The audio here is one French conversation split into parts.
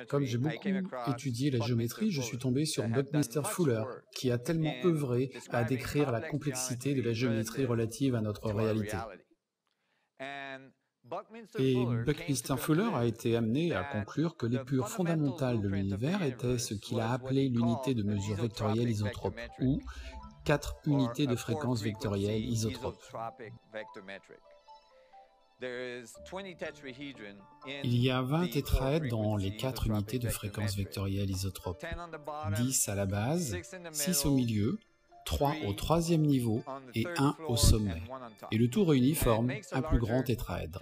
Comme j'ai beaucoup étudié la géométrie, je suis tombé sur Buckminster Fuller, qui a tellement œuvré à décrire la complexité de la géométrie relative à notre réalité. Et Buckminster Fuller a été amené à conclure que l'épure fondamentale de l'univers était ce qu'il a appelé l'unité de mesure vectorielle isotrope, ou 4 unités de fréquence vectorielle isotrope. Il y a 20 tétraèdres dans les 4 unités de fréquence vectorielle isotrope. 10 à la base, 6 au milieu, 3 au troisième niveau et 1 au sommet. Et le tout réuni forme un plus grand tétraèdre.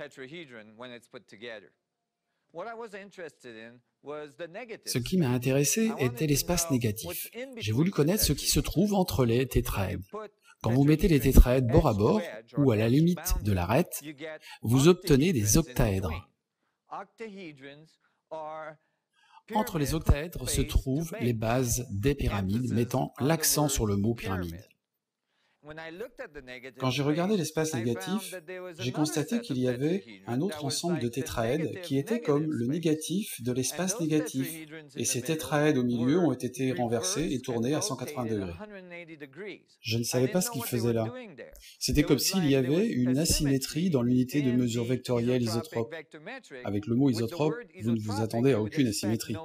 Ce qui m'a intéressé était l'espace négatif. J'ai voulu connaître ce qui se trouve entre les tétraèdres. Quand vous mettez les tétraèdres bord à bord, ou à la limite de l'arête, vous obtenez des octaèdres. Entre les octaèdres se trouvent les bases des pyramides, mettant l'accent sur le mot pyramide. Quand j'ai regardé l'espace négatif, j'ai constaté qu'il y avait un autre ensemble de tétraèdes qui était comme le négatif de l'espace négatif, et ces tétraèdes au milieu ont été renversés et tournés à 180 degrés. Je ne savais pas ce qu'ils faisaient là. C'était comme s'il y avait une asymétrie dans l'unité de mesure vectorielle isotrope. Avec le mot isotrope, vous ne vous attendez à aucune asymétrie.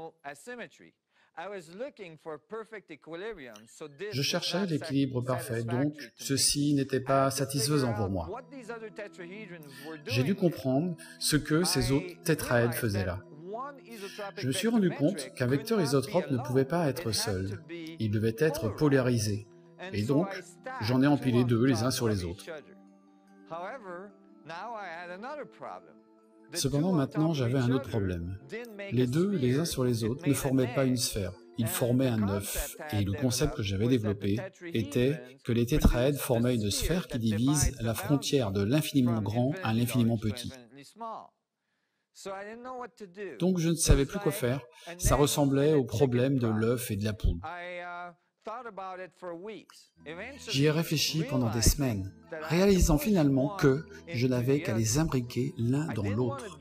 Je cherchais l'équilibre parfait, donc ceci n'était pas satisfaisant pour moi. J'ai dû comprendre ce que ces autres tétraèdes faisaient là. Je me suis rendu compte qu'un vecteur isotrope ne pouvait pas être seul. Il devait être polarisé. Et donc, j'en ai empilé 2 les uns sur les autres. Cependant, maintenant, j'avais un autre problème. Les 2, les uns sur les autres, ne formaient pas une sphère. Ils formaient un œuf. Et le concept que j'avais développé était que les tétraèdes formaient une sphère qui divise la frontière de l'infiniment grand à l'infiniment petit. Donc je ne savais plus quoi faire. Ça ressemblait au problème de l'œuf et de la poule. J'y ai réfléchi pendant des semaines, réalisant finalement que je n'avais qu'à les imbriquer l'un dans l'autre.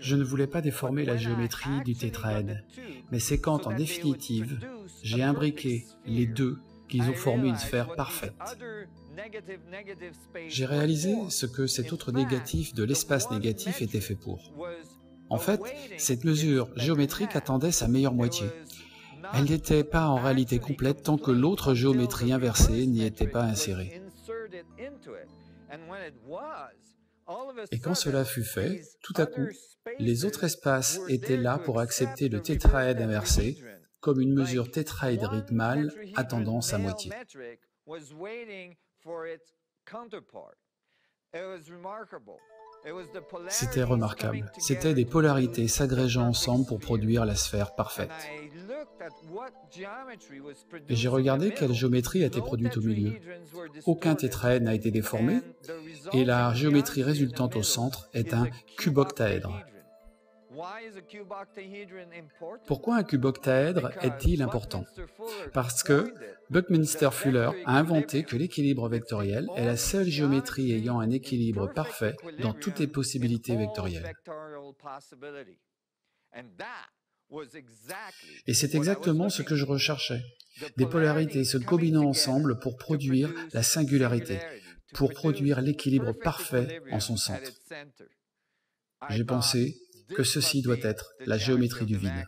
Je ne voulais pas déformer la géométrie du tétraède, mais c'est quand, en définitive, j'ai imbriqué les 2 qu'ils ont formé une sphère parfaite. J'ai réalisé ce que cet autre négatif de l'espace négatif était fait pour. En fait, cette mesure géométrique attendait sa meilleure moitié. Elle n'était pas en réalité complète tant que l'autre géométrie inversée n'y était pas insérée. Et quand cela fut fait, tout à coup, les autres espaces étaient là pour accepter le tétraède inversé comme une mesure tétraédrique mâle attendant sa moitié. C'était remarquable. C'étaient des polarités s'agrégeant ensemble pour produire la sphère parfaite. Et j'ai regardé quelle géométrie a été produite au milieu. Aucun tétraède n'a été déformé, et la géométrie résultante au centre est un cuboctaèdre. Pourquoi un cuboctaèdre est-il important? Parce que Buckminster Fuller a inventé que l'équilibre vectoriel est la seule géométrie ayant un équilibre parfait dans toutes les possibilités vectorielles. Et c'est exactement ce que je recherchais. Des polarités se combinant ensemble pour produire la singularité, pour produire l'équilibre parfait en son centre. J'ai pensé que ceci doit être la géométrie du vide.